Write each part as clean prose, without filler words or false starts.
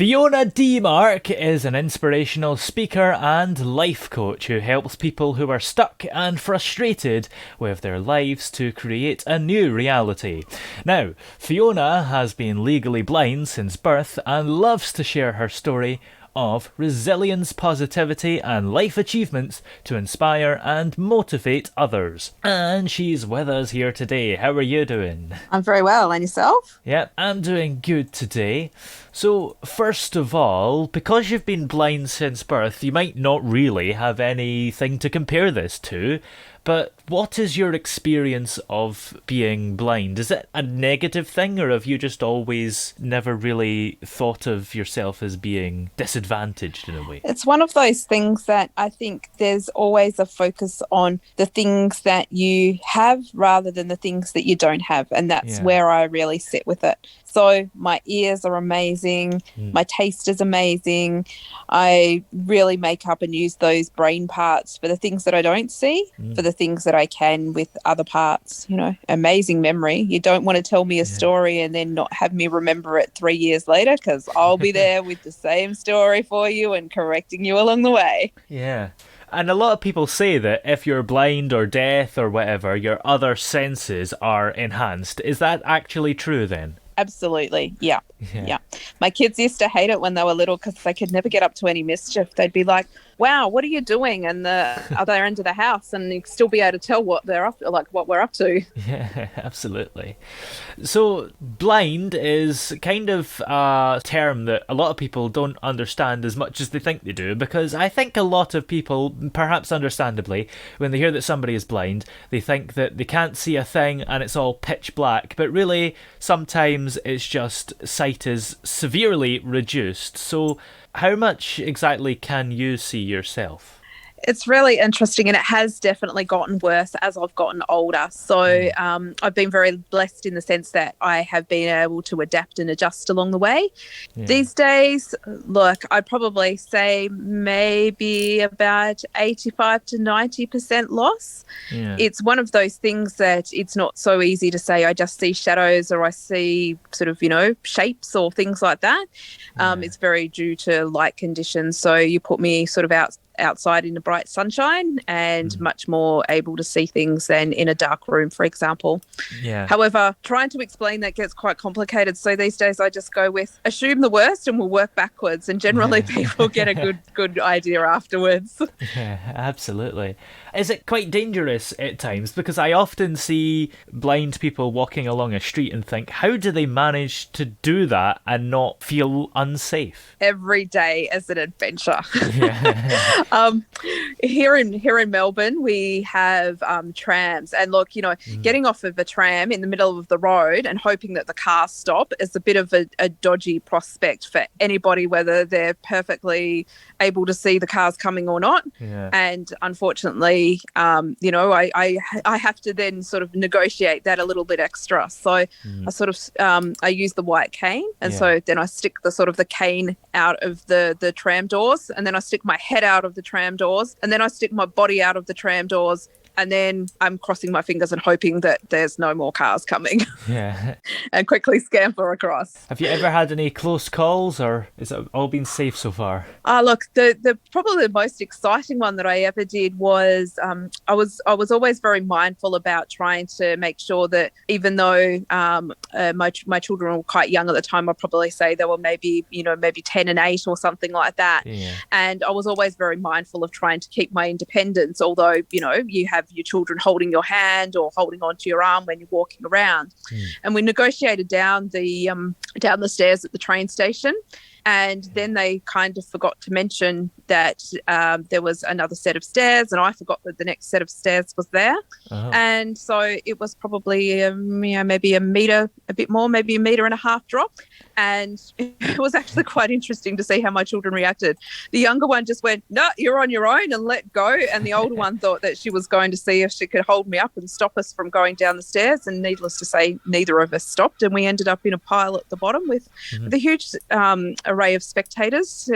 Fiona Demark is an inspirational speaker and life coach who helps people who are stuck and frustrated with their lives to create a new reality. Now, Fiona has been legally blind since birth and loves to share her story of resilience, positivity and life achievements to inspire and motivate others. And she's with us here today. How are you doing? I'm very well, and yourself? Yep, I'm doing good today. So, first of all, because you've been blind since birth, you might not really have anything to compare this to, but what is your experience of being blind? Is it a negative thing, or have you just always never really thought of yourself as being disadvantaged in a way? It's one of those things that I think there's always a focus on the things that you have rather than the things that you don't have, and that's where I really sit with it. So my ears are amazing, my taste is amazing. I really make up and use those brain parts for the things that I don't see, for the things that I can with other parts. You know, amazing memory. You don't want to tell me a story and then not have me remember it 3 years later, because I'll be there with the same story for you and correcting you along the way. Yeah. And a lot of people say that if you're blind or deaf or whatever, your other senses are enhanced. Is that actually true then? Absolutely. Yeah. My kids used to hate it when they were little because they could never get up to any mischief. They'd be like, wow, what are you doing? And the other end of the house, and you'd still be able to tell what they're up, like what we're up to. Yeah, absolutely. So blind is kind of a term that a lot of people don't understand as much as they think they do, because I think a lot of people, perhaps understandably, when they hear that somebody is blind, they think that they can't see a thing and it's all pitch black, but really sometimes it's just sight is severely reduced. So how much exactly can you see yourself? It's really interesting, and it has definitely gotten worse as I've gotten older. So I've been very blessed in the sense that I have been able to adapt and adjust along the way. These days, look, I'd probably say maybe about 85 to 90% loss. It's one of those things that it's not so easy to say I just see shadows or I see sort of, shapes or things like that. It's very due to light conditions. So you put me sort of outside in the bright sunshine and much more able to see things than in a dark room, for example. However, trying to explain that gets quite complicated. So these days I just go with assume the worst and we'll work backwards, and generally people get a good idea afterwards. Yeah, absolutely. Is it quite dangerous at times? Because I often see blind people walking along a street and think, how do they manage to do that and not feel unsafe? Every day is an adventure. Here in Melbourne, we have trams, and look, getting off of a tram in the middle of the road and hoping that the cars stop is a bit of a dodgy prospect for anybody, whether they're perfectly able to see the cars coming or not. And unfortunately, I have to then sort of negotiate that a little bit extra. So I sort of I use the white cane, and so then I stick the cane out of the tram doors, and then I stick my head out of the tram doors, and then I stick my body out of the tram doors, and then I'm crossing my fingers and hoping that there's no more cars coming. And quickly scamper across. Have you ever had any close calls, or has it all been safe so far? Look, the probably the most exciting one that I ever did was I was always very mindful about trying to make sure that even though my children were quite young at the time, I'd probably say they were maybe 10 and 8 or something like that. And I was always very mindful of trying to keep my independence, although, you have your children holding your hand or holding onto your arm when you're walking around. And we negotiated down the stairs at the train station. And then they kind of forgot to mention that there was another set of stairs, and I forgot that the next set of stairs was there. And so it was probably maybe a metre, a bit more, maybe 1.5 metre drop. And it was actually quite interesting to see how my children reacted. The younger one just went, no, you're on your own, and let go. And the older one thought that she was going to see if she could hold me up and stop us from going down the stairs. And needless to say, neither of us stopped. And we ended up in a pile at the bottom with a huge array of spectators.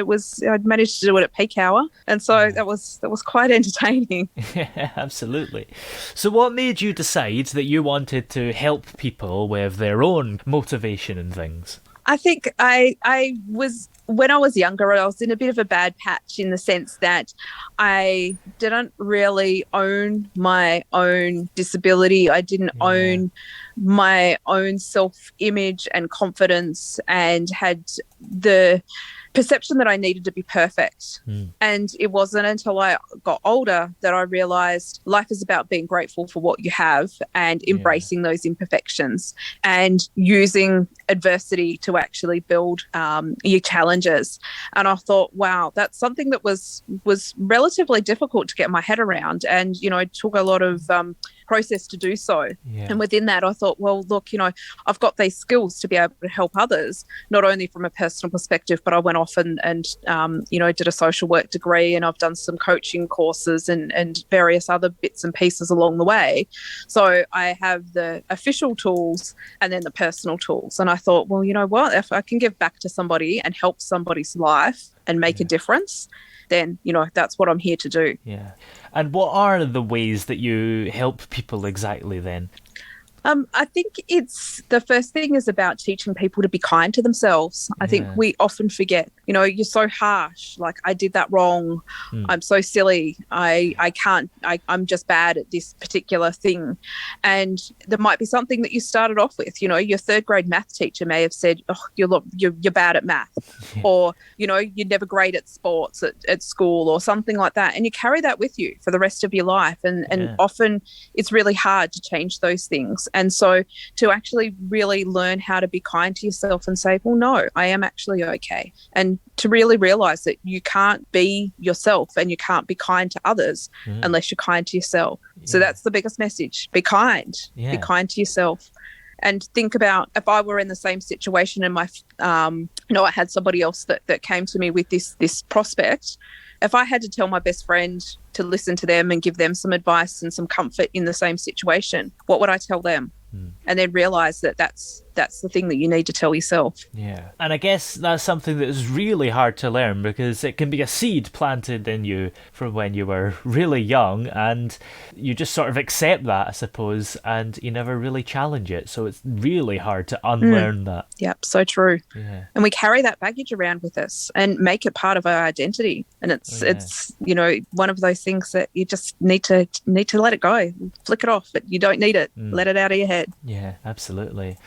I'd managed to do it at peak hour. And so that was quite entertaining. Yeah, absolutely. So what made you decide that you wanted to help people with their own motivation and things? I think I was when I was younger, I was in a bit of a bad patch in the sense that I didn't really own my own disability. I didn't own my own self-image and confidence, and had the perception that I needed to be perfect. And it wasn't until I got older that I realized life is about being grateful for what you have and embracing those imperfections and using adversity to actually build your challenges. And I thought, wow, that's something that was relatively difficult to get my head around. And, you know, it took a lot of process to do so. And within that, I thought, well, look, you know, I've got these skills to be able to help others, not only from a personal perspective, but I went off and you know, did a social work degree, and I've done some coaching courses and various other bits and pieces along the way. So I have the official tools and then the personal tools. And I thought, well, you know what, if I can give back to somebody and help somebody's life and make a difference, then, you know, that's what I'm here to do. Yeah. And what are the ways that you help people exactly then? I think it's the first thing is about teaching people to be kind to themselves. I think we often forget, you know, you're so harsh. Like, I did that wrong. I'm so silly. I'm just bad at this particular thing. And there might be something that you started off with. You know, your third grade math teacher may have said, oh, you're bad at math, or, you know, you're never great at sports at school or something like that. And you carry that with you for the rest of your life. And often it's really hard to change those things. And so to actually really learn how to be kind to yourself and say, well, no, I am actually okay. And to really realize that you can't be yourself and you can't be kind to others unless you're kind to yourself. So that's the biggest message. Be kind. Be kind to yourself. And think about if I were in the same situation and my, you know, I had somebody else that came to me with this prospect. If I had to tell my best friend to listen to them and give them some advice and some comfort in the same situation, what would I tell them? And then realize that that's the thing that you need to tell yourself. Yeah. And I guess that's something that is really hard to learn, because it can be a seed planted in you from when you were really young, and you just sort of accept that, I suppose, and you never really challenge it. So it's really hard to unlearn that. Yep, so true. Yeah. And we carry that baggage around with us and make it part of our identity. And it's you know, one of those things that you just need to let it go, flick it off. But you don't need it. Let it out of your head. Yeah, absolutely.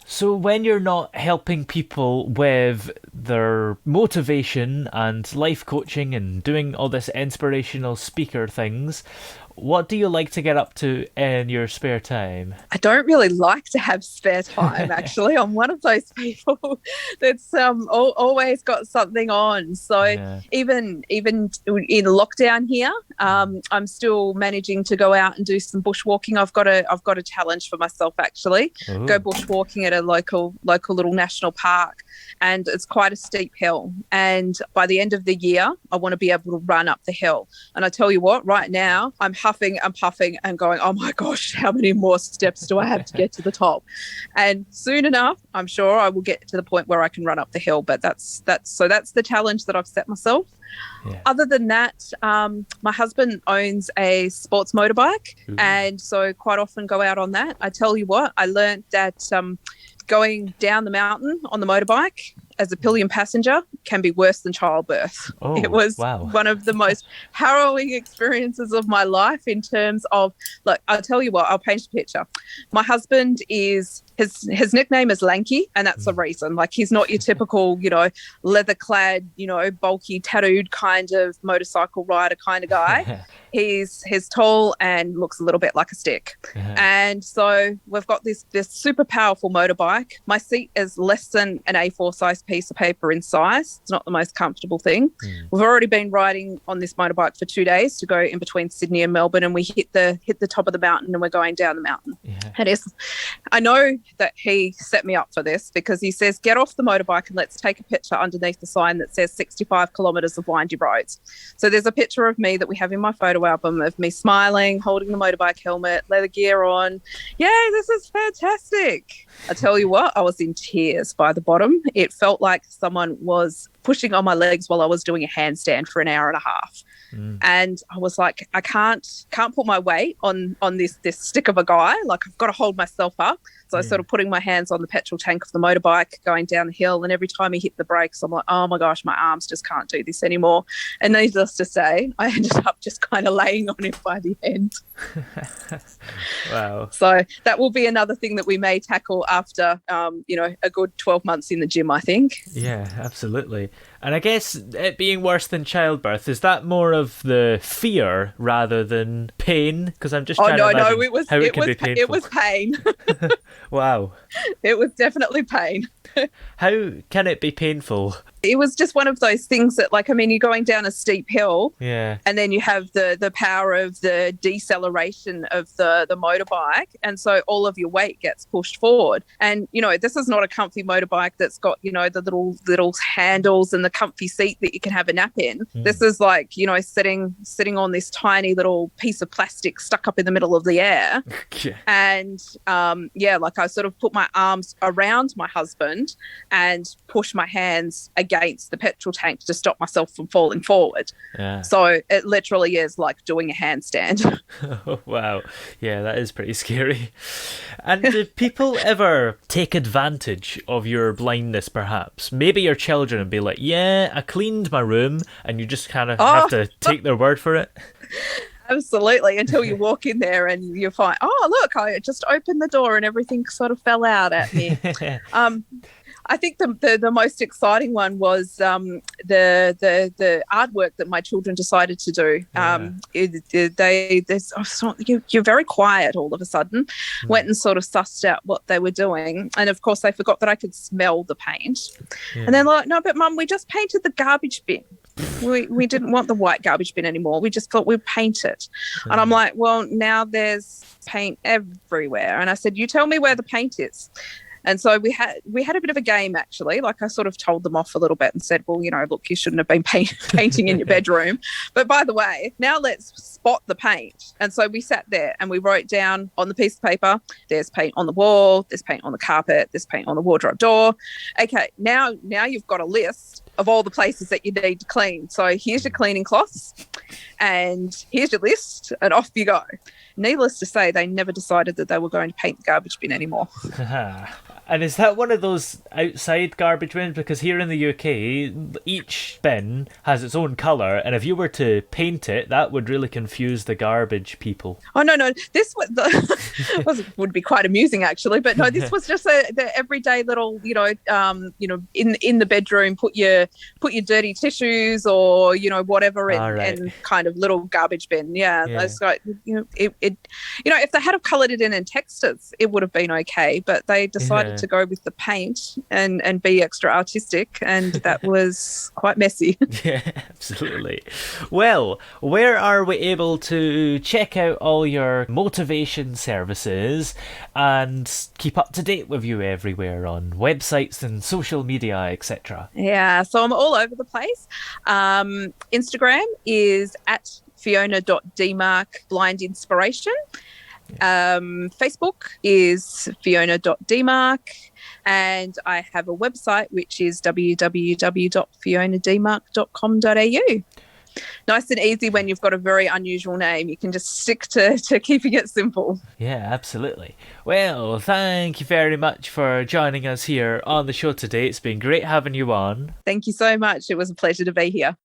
So when you're not helping people with their motivation and life coaching and doing all this inspirational speaker things, what do you like to get up to in your spare time? I don't really like to have spare time, actually. I'm one of those people that's always got something on. So even in lockdown here, I'm still managing to go out and do some bushwalking. I've got a challenge for myself, actually. Ooh. Go bushwalking at a local little national park, and it's quite a steep hill. And by the end of the year, I want to be able to run up the hill. And I tell you what, right now, I'm huffing and puffing and going, oh my gosh, how many more steps do I have to get to the top? And soon enough, I'm sure I will get to the point where I can run up the hill. But that's the challenge that I've set myself. Yeah. Other than that, my husband owns a sports motorbike, and so quite often go out on that. I tell you what, I learned that going down the mountain on the motorbike as a pillion passenger can be worse than childbirth. It was one of the most harrowing experiences of my life in terms of, look, I'll tell you what, I'll paint a picture. My husband is, his nickname is Lanky, and that's the reason. Like, he's not your typical, you know, leather-clad, you know, bulky, tattooed kind of motorcycle rider kind of guy. He's tall and looks a little bit like a stick. And so we've got this super powerful motorbike. My seat is less than an A4 size piece of paper in size. It's not the most comfortable thing. We've already been riding on this motorbike for 2 days to go in between Sydney and Melbourne, and we hit the top of the mountain and we're going down the mountain. And I know that he set me up for this, because he says, get off the motorbike and let's take a picture underneath the sign that says 65 kilometres of windy roads. So there's a picture of me that we have in my photo album of me smiling, holding the motorbike helmet, leather gear on. Yay, this is fantastic. I tell you what, I was in tears by the bottom. It felt like someone was pushing on my legs while I was doing a handstand for an hour and a half. And I was like, I can't put my weight on this stick of a guy. Like, I've got to hold myself up. So sort of putting my hands on the petrol tank of the motorbike going down the hill, and every time he hit the brakes, I'm like, oh my gosh, my arms just can't do this anymore. And needless to say, I ended up just kind of laying on him by the end. Wow. So that will be another thing that we may tackle after, a good 12 months in the gym, I think. Yeah, absolutely. And I guess it being worse than childbirth, is that more of the fear rather than pain? Because I'm just trying to imagine how it can be painful. It was pain. Wow. It was definitely pain. How can it be painful? It was just one of those things that, you're going down a steep hill, Yeah, and then you have the power of the deceleration of the motorbike, and so all of your weight gets pushed forward. And this is not a comfy motorbike that's got the little handles and the comfy seat that you can have a nap in. This is sitting on this tiny little piece of plastic stuck up in the middle of the air. Yeah. And I sort of put my arms around my husband and push my hands against the petrol tank to stop myself from falling forward. Yeah. So it literally is like doing a handstand. Oh, wow. Yeah, that is pretty scary. And do people ever take advantage of your blindness, perhaps? Maybe your children and be like, yeah, I cleaned my room, and you just kind of have to take their word for it? Absolutely, until you walk in there and you find, oh, look, I just opened the door and everything sort of fell out at me. I think the most exciting one was the artwork that my children decided to do. You're very quiet all of a sudden. Went and sort of sussed out what they were doing, and of course they forgot that I could smell the paint. Yeah. And they're like, "No, but Mum, we just painted the garbage bin. We didn't want the white garbage bin anymore. We just thought we'd paint it." And I'm like, "Well, now there's paint everywhere." And I said, "You tell me where the paint is." And so we had a bit of a game, actually. I sort of told them off a little bit and said, well, look, you shouldn't have been painting in your bedroom. But by the way, now let's spot the paint. And so we sat there and we wrote down on the piece of paper, there's paint on the wall, there's paint on the carpet, there's paint on the wardrobe door. Okay, now you've got a list of all the places that you need to clean. So here's your cleaning cloths and here's your list, and off you go. Needless to say, they never decided that they were going to paint the garbage bin anymore. And is that one of those outside garbage bins? Because here in the UK, each bin has its own colour, and if you were to paint it, that would really confuse the garbage people. Oh, no. This would be quite amusing, actually. But no, this was just the everyday little, in the bedroom, put your dirty tissues or, whatever in kind of little garbage bin. Yeah. Those, if they had have coloured it in textures, it would have been okay. But they decided to go with the paint and be extra artistic, and that was quite messy. Yeah, absolutely. Well, where are we able to check out all your motivation services and keep up to date with you everywhere on websites and social media, etc.? Yeah, so I'm all over the place. Instagram is at Fiona.Demark Blind Inspiration. Facebook is Fiona.Demark, and I have a website which is www.FionaDemark.com.au. Nice and easy when you've got a very unusual name. You can just stick to keeping it simple. Yeah, absolutely. Well, thank you very much for joining us here on the show today. It's been great having you on. Thank you so much. It was a pleasure to be here.